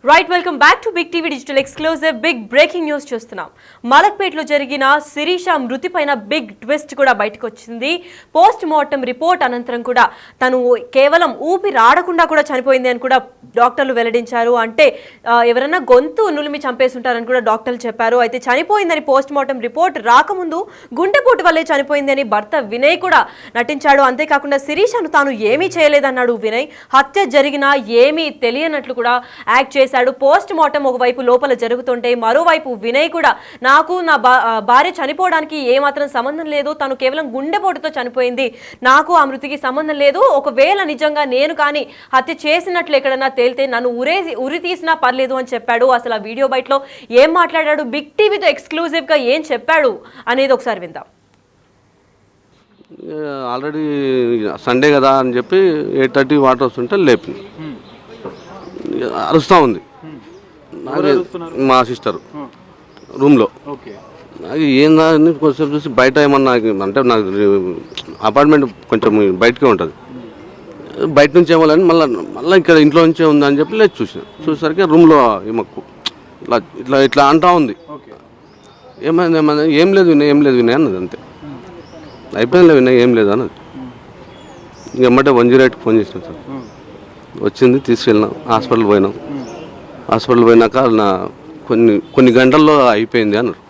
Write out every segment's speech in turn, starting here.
Right welcome back to big TV digital exclusive big breaking news చూస్తున్నాం. మలక్పేటలో జరిగిన శిరీష మృతి పైన బిగ్ ట్విస్ట్ కూడా బయటకు వచ్చింది. పోస్ట్ మార్టం రిపోర్ట్ అనంతరం కూడా తను కేవలం ఊపిరాడకుండా కూడా చనిపోయింది అని కూడా డాక్టర్లు వెల్లడించారు. అంటే ఎవరైనా గొంతు నులిమి చంపేస్తుంటారని కూడా డాక్టర్లు చెప్పారు. అయితే చనిపోయిందని పోస్ట్ మార్టం రిపోర్ట్ రాకముందు గుండెపోటు వల్లే చనిపోయింది అని భర్త వినయ్ కూడా నటించాడు. అంతేకాకుండా శిరీషను తాను ఏమీ చేయలేదన్నాడు వినయ్. హత్య జరిగినా ఏమీ తెలియనట్లు కూడా యాక్ట్ చేశాడు. పోస్ట్ మార్టం ఒకవైపు లోపల జరుగుతుంటే మరోవైపు వినయ్ కూడా నాకు నా భార్య చనిపోవడానికి ఏమాత్రం సంబంధం లేదు, తను కేవలం గుండెపోటుతో చనిపోయింది, నాకు ఆ మృతికి సంబంధం లేదు, ఒకవేళ నిజంగా నేను కానీ హత్య చేసినట్లు ఎక్కడన్నా తేలితే నన్ను ఉరి తీసినా పర్లేదు అని చెప్పాడు. అసలు ఆ వీడియో బయటలో ఏం మాట్లాడాడు, బిగ్ టీవీతో ఎక్స్క్లూజివ్ గా ఏం చెప్పాడు అనేది ఒకసారి విందాం. ఆల్రెడీ సండే కదా అని చెప్పి 8:30 వాటర్ వస్తుంటే లేపింది, అరుస్తూ ఉంది. మా సిస్టర్ రూమ్లో నాకు ఏందా అని కొంచెం చూసి బయట ఏమన్నా అంటే నాకు అపార్ట్మెంట్ కొంచెం బయటకే ఉంటుంది, బయట నుంచి ఏమోలని మళ్ళీ ఇక్కడ ఇంట్లో నుంచే ఉందని చెప్పి లేదు చూసేసరికి రూమ్లో ఏమక్కు ఇట్లా ఇట్లా ఇట్లా అంటా ఉంది. ఏమైంది ఏం లేదు వినయ్ అన్నది, అంతే అయిపోయింది వినయ్ ఏం లేదు అన్నది. ఇంకెమ్మటే 108కి ఫోన్ చేసినాం సార్, వచ్చింది, తీసుకెళ్ళినాం, హాస్పిటల్ పోయినాక నా కొన్ని గంటల్లో అయిపోయింది అన్నారు.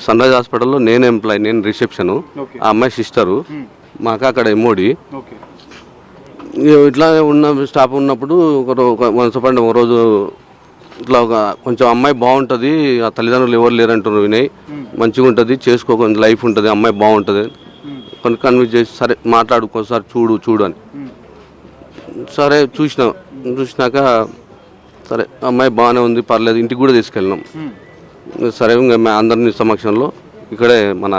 సన్ రైజ్ హాస్పిటల్లో నేను ఎంప్లాయ్, నేను రిసెప్షను, ఆ అమ్మాయి సిస్టరు, మాకు అక్కడ ఎమ్మోడి. ఇట్లా స్టాఫ్ ఉన్నప్పుడు ఒక రోజు ఇట్లా కొంచెం అమ్మాయి బాగుంటుంది, ఆ తల్లిదండ్రులు ఎవరు లేరంటున్నారు వినయ్, మంచిగా ఉంటుంది, చేసుకోకుండా లైఫ్ ఉంటుంది, అమ్మాయి బాగుంటుంది కొన్ని కన్విన్స్ చేసి సరే మాట్లాడుకోసారి చూడు అని. సరే చూసినాక సరే అమ్మాయి బాగానే ఉంది, పర్లేదు, ఇంటికి కూడా తీసుకెళ్ళినాం. సరే ఇంకా అందరినీ సమక్షంలో ఇక్కడే మన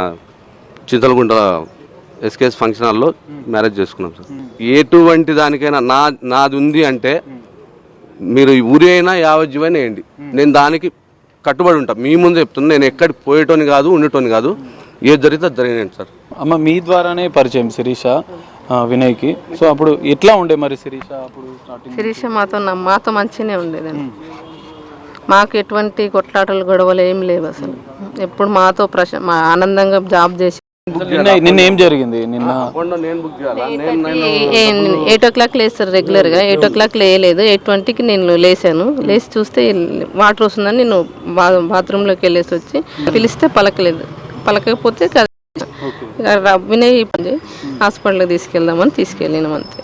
చింతలగుంట ఎస్కేఎస్ ఫంక్షన్ హాల్లో మ్యారేజ్ చేసుకున్నాం సార్. ఎటువంటి దానికైనా నాది ఉంది అంటే మీరు ఊరి అయినా యావజ్జీవైనా వేయండి, నేను దానికి కట్టుబడి ఉంటాను. మీ ముందు చెప్తున్నా, నేను ఎక్కడికి పోయేటోని కాదు, ఉండేటోని కాదు, ఏది జరిగితే అది జరిగినాను సార్. అమ్మ మీ ద్వారానే పరిచయం శిరీష వినయ్కి. సో అప్పుడు ఎట్లా ఉండే మరి శిరీష? అప్పుడు శిరీష మాతో మంచిగానే ఉండేదండి, మాకు ఎటువంటి కొట్లాటలు గొడవలు ఏం లేవు అసలు. ఎప్పుడు మాతో ఆనందంగా జాబ్ చేసి. నిన్న ఏం జరిగింది? నిన్న 8 o'clock లేస్తారు రెగ్యులర్గా, 8 o'clock లేయలేదు, 8:20కి నేను లేచి చూస్తే వాటర్ వస్తుందని నేను బాత్రూంలోకి వెళ్ళేసి వచ్చి పిలిస్తే పలకకపోతే వినయ్ హాస్పిటల్కి తీసుకెళ్దామని తీసుకెళ్ళినాం అంతే.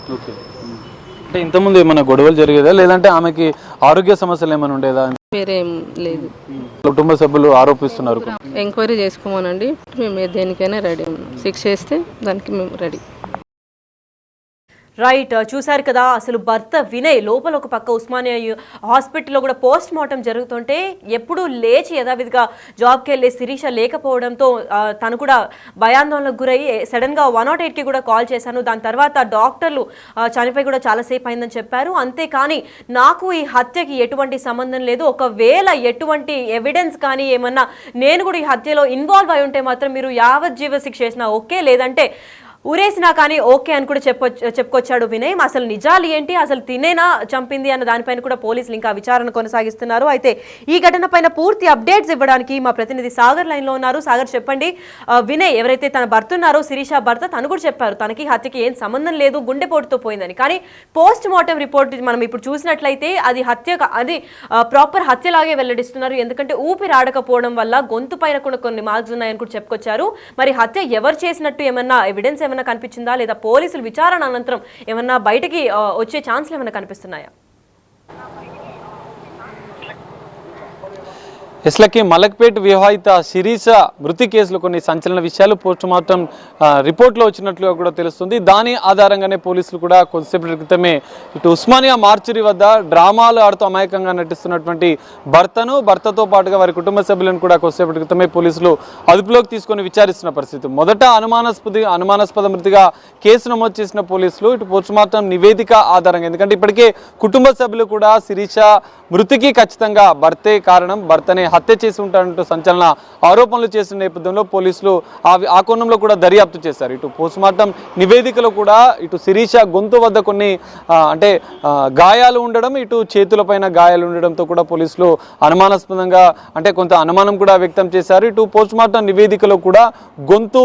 అంటే ఇంతకుముందు ఏమైనా గొడవలు జరిగేదా, లేదంటే ఆమెకి ఆరోగ్య సమస్యలు ఏమైనా ఉండేదా? వేరేం లేదు. కుటుంబ సభ్యులు ఆరోపిస్తున్నారు. ఎంక్వైరీ చేసుకోమనండి, మేము దేనికైనా రెడీ ఉన్నాం, శిక్ష చేస్తే దానికి మేము రెడీ. రైట్, చూశారు కదా. అసలు భర్త వినయ్ లోపల ఒక పక్క ఉస్మానియా హాస్పిటల్లో కూడా పోస్ట్ మార్టం జరుగుతుంటే ఎప్పుడు లేచి యథావిధిగా జాబ్కి వెళ్ళే శిరీష లేకపోవడంతో తను కూడా భయాందోళనకు గురై సడన్గా 108కి కూడా కాల్ చేశాను. దాని తర్వాత డాక్టర్లు చనిపోయి కూడా చాలాసేపు అయిందని చెప్పారు. అంతేకాని నాకు ఈ హత్యకి ఎటువంటి సంబంధం లేదు, ఒకవేళ ఎటువంటి ఎవిడెన్స్ కానీ ఏమన్నా నేను కూడా ఈ హత్యలో ఇన్వాల్వ్ అయి ఉంటే మాత్రం మీరు యావజ్జీవ శిక్ష చేసినా ఓకే, లేదంటే ఊరేసినా కానీ ఓకే అని కూడా చెప్పుకొచ్చాడు వినయ్. అసలు నిజాలు ఏంటి, అసలు తినేనా చంపింది అన్న దానిపైన కూడా పోలీసులు ఇంకా విచారణ కొనసాగిస్తున్నారు. అయితే ఈ ఘటన పైన పూర్తి అప్డేట్స్ ఇవ్వడానికి మా ప్రతినిధి సాగర్ లైన్లో ఉన్నారు. సాగర్, చెప్పండి, వినయ్ ఎవరైతే తన భర్త ఉన్నారో శిరీష భర్త, తను కూడా చెప్పారు తనకి హత్యకి ఏం సంబంధం లేదు, గుండెపోటుతో పోయిందని. కానీ పోస్ట్ మార్టం రిపోర్ట్ మనం ఇప్పుడు చూసినట్లయితే అది ప్రాపర్ హత్యలాగే వెల్లడిస్తున్నారు. ఎందుకంటే ఊపిరాడకపోవడం వల్ల గొంతు పైన కూడా కొన్ని మార్క్స్ ఉన్నాయని కూడా చెప్పుకొచ్చారు. మరి హత్య ఎవరు చేసినట్టు ఏమన్నా ఎవిడెన్స్ ఏమన్నా కనిపించిందా, లేదా పోలీసులు విచారణ అనంతరం ఏమన్నా బయటికి వచ్చే ఛాన్స్లు ఏమన్నా కనిపిస్తున్నాయా? ఎస్లకి మలక్పేట్ వివాహిత శిరీష మృతి కేసులో కొన్ని సంచలన విషయాలు పోస్ట్ మార్టం రిపోర్ట్లో వచ్చినట్లుగా కూడా తెలుస్తుంది. దాని ఆధారంగానే పోలీసులు కూడా కొద్దిసేపటి క్రితమే ఇటు ఉస్మానియా మార్చురీ వద్ద డ్రామాలు ఆడుతూ అమాయకంగా నటిస్తున్నటువంటి భర్తతో పాటుగా వారి కుటుంబ సభ్యులను కూడా కొద్దిసేపటి క్రితమే పోలీసులు అదుపులోకి తీసుకొని విచారిస్తున్న పరిస్థితి. మొదట అనుమానాస్పద మృతిగా కేసు నమోదు చేసిన పోలీసులు ఇటు పోస్ట్ మార్టం నివేదిక ఆధారంగా, ఎందుకంటే ఇప్పటికే కుటుంబ సభ్యులు కూడా శిరీష మృతికి ఖచ్చితంగా భర్తే కారణం, భర్తనే హత్య చేసి ఉంటారంటూ సంచలన ఆరోపణలు చేసిన నేపథ్యంలో పోలీసులు ఆ కోణంలో కూడా దర్యాప్తు చేశారు. ఇటు పోస్ట్మార్టం నివేదికలో కూడా ఇటు శిరీష గొంతు వద్ద కొన్ని గాయాలు ఉండడం, ఇటు చేతులపైన గాయాలు ఉండడంతో కూడా పోలీసులు అనుమానాస్పదంగా కొంత అనుమానం కూడా వ్యక్తం చేశారు. ఇటు పోస్ట్మార్టం నివేదికలో కూడా గొంతు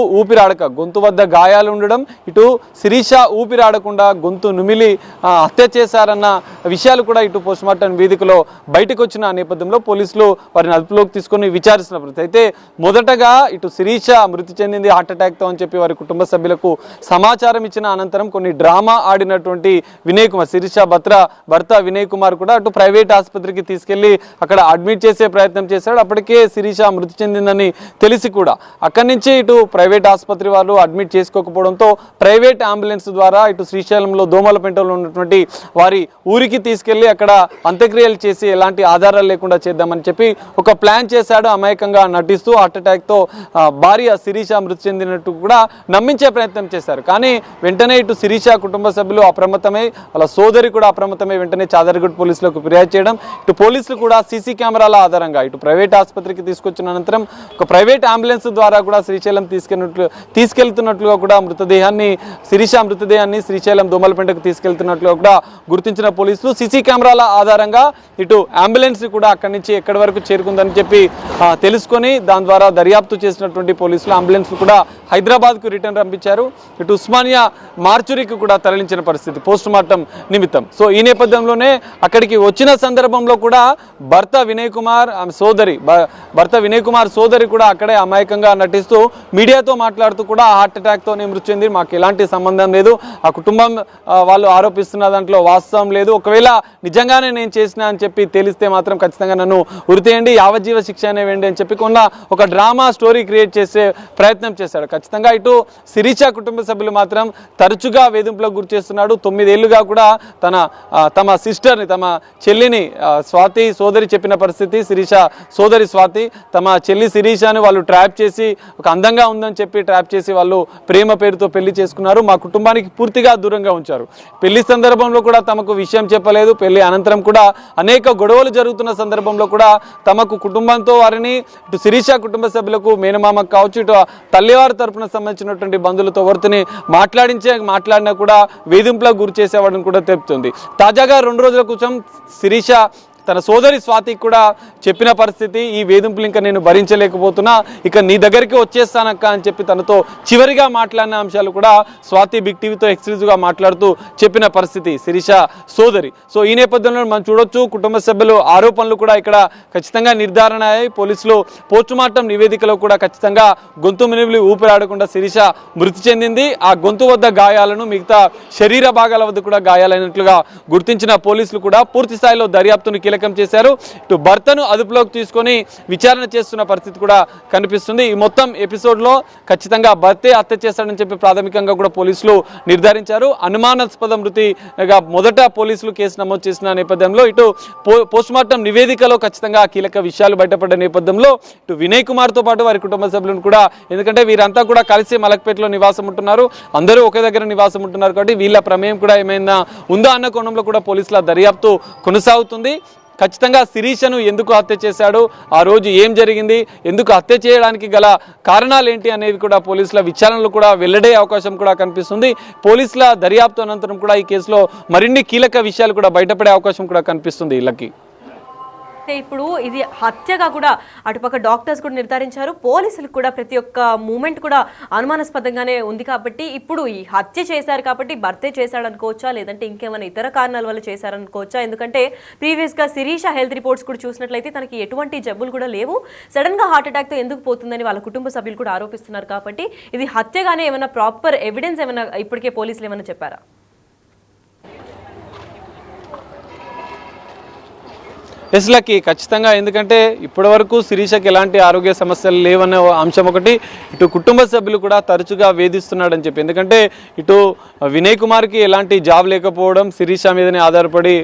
వద్ద గాయాలు ఉండడం, ఇటు శిరీష ఊపిరాడకుండా గొంతు నుమిలి హత్య చేశారన్న విషయాలు కూడా ఇటు పోస్ట్మార్టం నివేదికలో బయటకు వచ్చిన నేపథ్యంలో పోలీసులు వారిని అదుపులోకి తీసుకొని విచారిస్తున్న పరిస్థితి. అయితే మొదటగా ఇటు శిరీష మృతి చెందింది హార్ట్ అటాక్తో అని చెప్పి వారి కుటుంబ సభ్యులకు సమాచారం ఇచ్చిన అనంతరం కొన్ని డ్రామా ఆడినటువంటి వినయ్ కుమార్, శిరీష భర్త వినయ్ కుమార్ కూడా అటు ప్రైవేట్ ఆసుపత్రికి తీసుకెళ్లి అక్కడ అడ్మిట్ చేసే ప్రయత్నం చేశాడు. అప్పటికే శిరీష మృతి చెందిందని తెలిసి కూడా అక్కడి నుంచి ఇటు ప్రైవేట్ ఆసుపత్రి వాళ్ళు అడ్మిట్ చేసుకోకపోవడంతో ప్రైవేట్ అంబులెన్స్ ద్వారా ఇటు శ్రీశైలంలో దోమలపెంటలో ఉన్నటువంటి వారి ఊరికి తీసుకెళ్లి అక్కడ అంత్యక్రియలు చేసి ఎలాంటి ఆధారాలు లేకుండా చేద్దామని చెప్పి ఒక ప్లాన్ చేశాడు. అమాయకంగా నటిస్తూ హార్ట్ అటాక్తో భార్య శిరీష మృతి చెందినట్టు కూడా నమ్మించే ప్రయత్నం చేశారు. కానీ వెంటనే ఇటు శిరీష కుటుంబ సభ్యులు అప్రమత్తమై, వాళ్ళ సోదరి కూడా అప్రమత్తమై వెంటనే చాదర్గుట్ పోలీసులకు ఫిర్యాదు చేయడం, ఇటు పోలీసులు కూడా సీసీ కెమెరాల ఆధారంగా ఇటు ప్రైవేట్ ఆసుపత్రికి తీసుకొచ్చిన అనంతరం ఒక ప్రైవేట్ అంబులెన్స్ ద్వారా కూడా శ్రీశైలం తీసుకెళ్తున్నట్లుగా కూడా శిరీష మృతదేహాన్ని శ్రీశైలం దోమలపెంటకు తీసుకెళ్తున్నట్లుగా కూడా గుర్తించిన పోలీసులు సీసీ కెమెరాల ఆధారంగా ఇటు అంబులెన్స్ కూడా అక్కడి నుంచి ఎక్కడి వరకు చేరుకుందని చెప్పి తెలుసుకొని దాని ద్వారా దర్యాప్తు చేసినటువంటి పోలీసులు అంబులెన్స్ కూడా హైదరాబాద్కు రిటర్న్ పంపించారు. ఇటు ఉస్మానియా మార్చురీకి కూడా తరలించిన పరిస్థితి పోస్ట్ మార్టం నిమిత్తం. సో ఈ నేపథ్యంలోనే అక్కడికి వచ్చిన సందర్భంలో కూడా భర్త వినయ్ కుమార్ సోదరి కూడా అక్కడే అమాయకంగా నటిస్తూ మీడియాతో మాట్లాడుతూ కూడా హార్ట్ అటాక్తో మృతి చెంది, మాకు ఎలాంటి సంబంధం లేదు, ఆ కుటుంబం వాళ్ళు ఆరోపిస్తున్న దాంట్లో వాస్తవం లేదు, ఒకవేళ నిజంగానే నేను చేసినా అని చెప్పి తెలిస్తే మాత్రం ఖచ్చితంగా నన్ను ఉరితేయండి, యావజ్జీవ శిక్ష అనే వేయండి అని చెప్పి ఒక డ్రామా స్టోరీ క్రియేట్ చేసే ప్రయత్నం చేశాడు. ఖచ్చితంగా ఇటు శిరీష కుటుంబ సభ్యులు మాత్రం తరచుగా వేధింపులకు గురి చేస్తున్నాడు. 9 ఏళ్లుగా కూడా తమ సిస్టర్ని, తమ చెల్లిని స్వాతి సోదరి చెప్పిన పరిస్థితి, శిరీష సోదరి స్వాతి తమ చెల్లి శిరీషని వాళ్ళు ట్రాప్ చేసి ఒక అందంగా ఉందని చెప్పి ట్రాప్ చేసి వాళ్ళు ప్రేమ పేరుతో పెళ్లి చేసుకున్నారు. మా కుటుంబానికి పూర్తిగా దూరంగా ఉంచారు. పెళ్లి సందర్భంలో కూడా తమకు విషయం చెప్పలేదు. పెళ్లి అనంతరం కూడా అనేక గొడవలు జరుగుతున్న సందర్భంలో కూడా తమకు కుటుంబంతో వారిని ఇటు శిరీష కుటుంబ సభ్యులకు మేనమామకు కావచ్చు, ఇటు తల్లివారి తరపున సంబంధించినటువంటి బంధువులతో ఎవరితోని మాట్లాడినా కూడా వేధింపులకు గురి చేసేవాడిని కూడా తెలుపుతుంది. తాజాగా 2 రోజుల క్రితం శిరీష తన సోదరి స్వాతికి కూడా చెప్పిన పరిస్థితి, ఈ వేధింపులు ఇంకా నేను భరించలేకపోతున్నా, ఇక నీ దగ్గరికి వచ్చేస్తానక్క అని చెప్పి తనతో చివరిగా మాట్లాడిన అంశాలు కూడా స్వాతి బిగ్ టీవీతో ఎక్స్క్లూజివ్గా మాట్లాడుతూ చెప్పిన పరిస్థితి శిరీష సోదరి. సో ఈ నేపథ్యంలో మనం చూడొచ్చు, కుటుంబ సభ్యులు ఆరోపణలు కూడా ఇక్కడ ఖచ్చితంగా నిర్ధారణ అయ్యాయి. పోలీసులు పోస్టుమార్టం నివేదికలో కూడా ఖచ్చితంగా గొంతు మినిమిలి ఊపిరాడకుండా శిరీష మృతి చెందింది. ఆ గొంతు వద్ద గాయాలను, మిగతా శరీర భాగాల వద్ద కూడా గాయాలైనట్లుగా గుర్తించిన పోలీసులు కూడా పూర్తి స్థాయిలో దర్యాప్తును కీలకం చేశారు. ఇటు భర్తను అదుపులోకి తీసుకొని విచారణ చేస్తున్న పరిస్థితి కూడా కనిపిస్తుంది. ఈ మొత్తం ఎపిసోడ్లో ఖచ్చితంగా భర్తే హత్య చేశాడని చెప్పి ప్రాథమికంగా కూడా పోలీసులు నిర్ధారించారు. అనుమానాస్పద మృతిగా మొదట పోలీసులు కేసు నమోదు చేసిన నేపథ్యంలో ఇటు పోస్ట్మార్టం నివేదికలో ఖచ్చితంగా కీలక విషయాలు బయటపడ్డ నేపథ్యంలో ఇటు వినయ్ కుమార్తో పాటు వారి కుటుంబ సభ్యులను కూడా, ఎందుకంటే వీరంతా కూడా కలిసి మలక్పేటలో నివాసం ఉంటున్నారు, అందరూ ఒకే దగ్గర నివాసం ఉంటున్నారు కాబట్టి వీళ్ళ ప్రమేయం కూడా ఏమైనా ఉందా అన్న కోణంలో కూడా పోలీసుల దర్యాప్తు కొనసాగుతుంది. ఖచ్చితంగా శిరీషను ఎందుకు హత్య చేశాడు, ఆ రోజు ఏం జరిగింది, ఎందుకు హత్య చేయడానికి గల కారణాలు ఏంటి అనేవి కూడా పోలీసుల విచారణలు కూడా వెల్లడే అవకాశం కూడా కనిపిస్తుంది. పోలీసుల దర్యాప్తు అనంతరం కూడా ఈ కేసులో మరిన్ని కీలక విషయాలు కూడా బయటపడే అవకాశం కూడా కనిపిస్తుంది. వీళ్ళకి ఇప్పుడు ఇది హత్యగా కూడా అటుపక్క డాక్టర్స్ కూడా నిర్ధారించారు, పోలీసులకు కూడా ప్రతి ఒక్క మూమెంట్ కూడా అనుమానాస్పదంగానే ఉంది. కాబట్టి ఇప్పుడు ఈ హత్య చేశారు కాబట్టి భర్తే చేశాడనుకోవచ్చా, లేదంటే ఇంకేమైనా ఇతర కారణాల వల్ల చేశారనుకోవచ్చా? ఎందుకంటే ప్రీవియస్గా శిరీష హెల్త్ రిపోర్ట్స్ కూడా చూసినట్లయితే తనకి ఎటువంటి జబ్బులు కూడా లేవు, సడన్గా హార్ట్ అటాక్తో ఎందుకు పోతుందని వాళ్ళ కుటుంబ సభ్యులు కూడా ఆరోపిస్తున్నారు. కాబట్టి ఇది హత్యగానే ఏమైనా ప్రాపర్ ఎవిడెన్స్ ఏమైనా ఇప్పటికే పోలీసులు ఏమైనా చెప్పారా? ఎస్లకి ఖచ్చితంగా, ఎందుకంటే ఇప్పటివరకు శిరీషకి ఎలాంటి ఆరోగ్య సమస్యలు లేవనే అంశం ఒకటి, ఇటు కుటుంబ సభ్యులు కూడా తరచుగా వేధిస్తున్నాడని చెప్పి, ఎందుకంటే ఇటు వినయ్ కుమార్కి ఎలాంటి జాబ్ లేకపోవడం, శిరీష మీదనే ఆధారపడి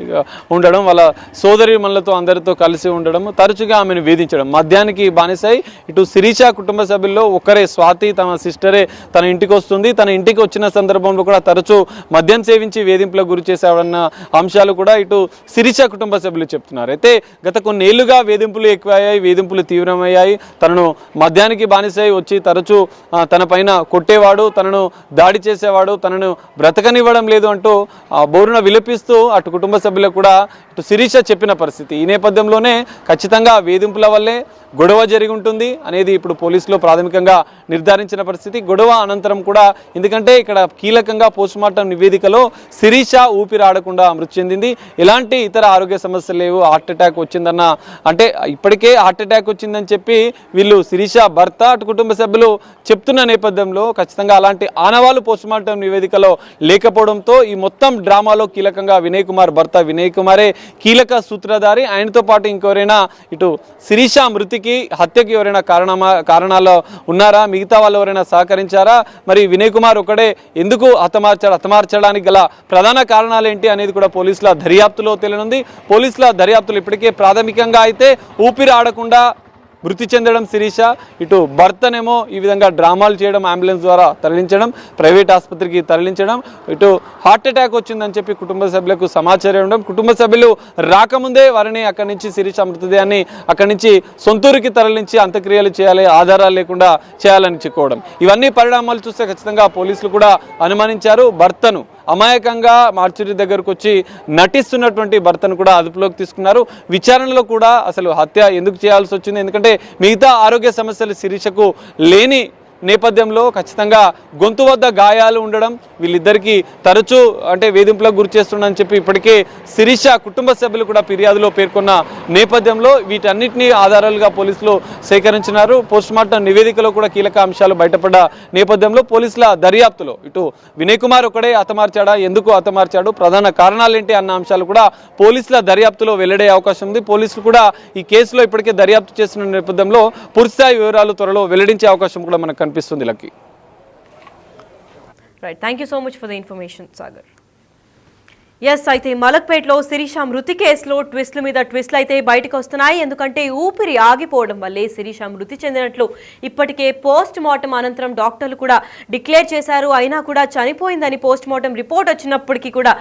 ఉండడం, వాళ్ళ సోదరి మనలతో అందరితో కలిసి ఉండడం, తరచుగా ఆమెను వేధించడం, మద్యానికి బానిసై ఇటు శిరీష కుటుంబ సభ్యుల్లో ఒకరే స్వాతి తమ సిస్టరే తన ఇంటికి వస్తుంది, తన ఇంటికి వచ్చిన సందర్భంలో కూడా తరచూ మద్యం సేవించి వేధింపులకు గురి చేసేవాడన్న అంశాలు కూడా ఇటు శిరీష కుటుంబ సభ్యులు చెప్తున్నారు. అయితే గత కొన్నేళ్లుగా వేధింపులు ఎక్కువయ్యాయి, వేధింపులు తీవ్రమయ్యాయి. తనను మద్యానికి బానిసై వచ్చి తరచూ తన పైన కొట్టేవాడు, తనను దాడి చేసేవాడు, తనను బ్రతకనివ్వడం లేదు అంటూ బోరున విలపిస్తూ అటు కుటుంబ సభ్యులకు కూడా ఇటు శిరీష చెప్పిన పరిస్థితి. ఈ నేపథ్యంలోనే ఖచ్చితంగా వేధింపుల వల్లే గొడవ జరిగి ఉంటుంది అనేది ఇప్పుడు పోలీసులు ప్రాథమికంగా నిర్ధారించిన పరిస్థితి. గొడవ అనంతరం కూడా, ఎందుకంటే ఇక్కడ కీలకంగా పోస్టుమార్టం నివేదికలో శిరీష ఊపిరాడకుండా మృతి చెందింది, ఎలాంటి ఇతర ఆరోగ్య సమస్యలు లేవు, హార్ట్ అటాక్ వచ్చిందన్న, అంటే ఇప్పటికే హార్ట్ అటాక్ వచ్చిందని చెప్పి వీళ్ళు శిరీష భర్త అటు కుటుంబ సభ్యులు చెప్తున్న నేపథ్యంలో ఖచ్చితంగా అలాంటి ఆనవాళ్ళు పోస్టుమార్టం నివేదికలో లేకపోవడంతో ఈ మొత్తం డ్రామాలో కీలకంగా వినయ్ కుమార్ భర్త వినయ్ కుమారే కీలక సూత్రధారి. ఆయనతో పాటు ఇంకెవరైనా ఇటు శిరీష మృతికి హత్యకి ఎవరైనా కారణాలు ఉన్నారా, మిగతా వాళ్ళు ఎవరైనా సహకరించారా, మరి వినయ్ కుమార్ ఒకడే ఎందుకు హతమార్చడానికి గల ప్రధాన కారణాలు ఏంటి అనేది కూడా పోలీసుల దర్యాప్తులో తేలనుంది. పోలీసుల దర్యాప్తులు ఇప్పటికే ప్రాథమికంగా అయితే ఊపిరి ఆడకుండా మృతి చెందడం శిరీష, ఇటు భర్తనేమో ఈ విధంగా డ్రామాలు చేయడం, అంబులెన్స్ ద్వారా తరలించడం, ప్రైవేట్ ఆసుపత్రికి తరలించడం, ఇటు హార్ట్ అటాక్ వచ్చిందని చెప్పి కుటుంబ సభ్యులకు సమాచారం ఇవ్వడం, కుటుంబ సభ్యులు రాకముందే వారిని అక్కడి నుంచి శిరీష మృతదేహాన్ని అక్కడి నుంచి సొంతూరికి తరలించి అంత్యక్రియలు చేయాలి, ఆధారాలు లేకుండా చేయాలని చెప్పుకోవడం, ఇవన్నీ పరిణామాలు చూస్తే ఖచ్చితంగా పోలీసులు కూడా అనుమానించారు. భర్తను అమాయకంగా మార్చురి దగ్గరకు వచ్చి నటిస్తున్నటువంటి భర్తను కూడా అదుపులోకి తీసుకున్నారు. విచారణలో కూడా అసలు హత్య ఎందుకు చేయాల్సి వచ్చింది, ఎందుకంటే మిగతా ఆరోగ్య సమస్యలు శిరీషకు లేని నేపథ్యంలో ఖచ్చితంగా గొంతు వద్ద గాయాలు ఉండడం, వీళ్ళిద్దరికీ తరచూ అంటే వేధింపులకు గురి చేస్తుండని చెప్పి ఇప్పటికే శిరీష కుటుంబ సభ్యులు కూడా ఫిర్యాదులో పేర్కొన్న నేపథ్యంలో వీటన్నిటినీ ఆధారాలుగా పోలీసులు సేకరించినారు. పోస్టుమార్టం నివేదికలో కూడా కీలక అంశాలు బయటపడ్డ నేపథ్యంలో పోలీసుల దర్యాప్తులో ఇటు వినయ్ కుమార్ ఒకడే హతమార్చాడా, ఎందుకు హతమార్చాడు, ప్రధాన కారణాలేంటి అన్న అంశాలు కూడా పోలీసుల దర్యాప్తులో వెల్లడే అవకాశం ఉంది. పోలీసులు కూడా ఈ కేసులో ఇప్పటికే దర్యాప్తు చేస్తున్న నేపథ్యంలో పూర్తిస్థాయి వివరాలు త్వరలో వెల్లడించే అవకాశం కూడా మనకు కనిపిస్తుంది. Lucky. Right, thank you so much for the information Sagar. Yes, అయితే మలక్పేటలో శిరీష మృతి కేసులో ట్విస్ట్ల మీద ట్విస్ట్లు అయితే బయటకు వస్తున్నాయి. ఎందుకంటే ఊపిరి ఆగిపోవడం వల్లే శిరీష మృతి చెందినట్లు ఇప్పటికే పోస్ట్ మార్టం అనంతరం డాక్టర్లు కూడా డిక్లేర్ చేశారు. అయినా కూడా చనిపోయిందని పోస్ట్ మార్టం రిపోర్ట్ వచ్చినప్పటికీ కూడా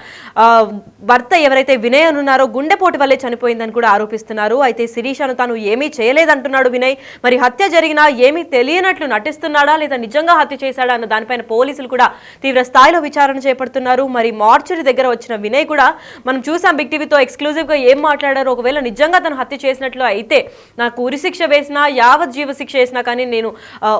భర్త ఎవరైతే వినయ్ ఉన్నారో గుండెపోటు వల్లే చనిపోయిందని కూడా ఆరోపిస్తున్నారు. అయితే శిరీషను తాను ఏమీ చేయలేదంటున్నాడు వినయ్. మరి హత్య జరిగినా ఏమీ తెలియనట్లు నటిస్తున్నాడా లేదా నిజంగా హత్య చేశాడా అన్న దానిపైన పోలీసులు కూడా తీవ్ర స్థాయిలో విచారణ చేపడుతున్నారు. మరి మార్చురి దగ్గర వచ్చిన వినయ్ కూడా మనం చూసాం బిగ్ టీవీతో ఎక్స్క్లూజివ్ గా ఏం మాట్లాడారు. ఒకవేళ నిజంగా తను హత్య చేసినట్లు అయితే నాకు ఉరి శిక్ష వేసినా యావత్ జీవ శిక్ష వేసినా కానీ నేను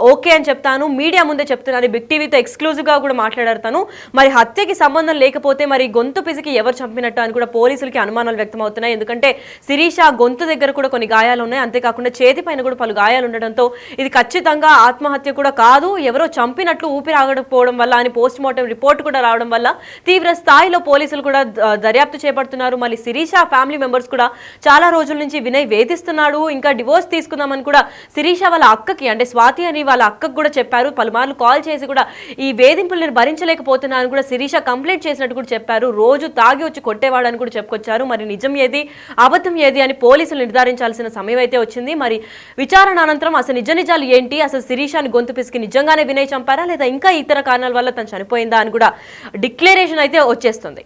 ఓకే అని చెప్తాను, మీడియా ముందే చెప్తున్నాను, బిగ్ టీవీతో ఎక్స్క్లూజివ్ గా కూడా మాట్లాడారు. మరి హత్యకి సంబంధం లేకపోతే మరి గొంతు పిసికి ఎవరు చంపినట్టు అని కూడా పోలీసులకి అనుమానాలు వ్యక్తం అవుతున్నాయి. ఎందుకంటే శిరీష గొంతు దగ్గర కూడా కొన్ని గాయాలు ఉన్నాయి, అంతేకాకుండా చేతి పైన కూడా పలు గాయాలు ఉండడంతో ఇది ఖచ్చితంగా ఆత్మహత్య కూడా కాదు, ఎవరో చంపినట్లు ఊపిరి ఆగకపోవడం వల్ల అని పోస్ట్ మార్టం రిపోర్ట్ కూడా రావడం వల్ల తీవ్ర స్థాయిలో పోలీసులు కూడా దర్యాప్తు చేపడుతున్నారు. మళ్ళీ శిరీష ఫ్యామిలీ మెంబర్స్ కూడా చాలా రోజుల నుంచి వినయ్ వేధిస్తున్నాడు, ఇంకా డివోర్స్ తీసుకుందామని కూడా శిరీష వాళ్ళ అక్కకి అంటే స్వాతి అని వాళ్ళ అక్కకు కూడా చెప్పారు. పలుమార్లు కాల్ చేసి కూడా ఈ వేధింపులు నేను భరించలేకపోతున్నాను కూడా శిరీష కంప్లైంట్ చేసినట్టు కూడా చెప్పారు. రోజు తాగి వచ్చి కొట్టేవాడని కూడా చెప్పుకొచ్చారు. మరి నిజం ఏది అబద్ధం ఏది అని పోలీసులు నిర్ధారించాల్సిన సమయం అయితే వచ్చింది. మరి విచారణ అనంతరం అసలు నిజాలు ఏంటి, అసలు శిరీషని గొంతు పిసికి నిజంగానే వినయ్ చంపారా లేదా ఇంకా ఇతర కారణాల వల్ల తను చనిపోయిందా అని కూడా డిక్లరేషన్ అయితే వచ్చేస్తుంది.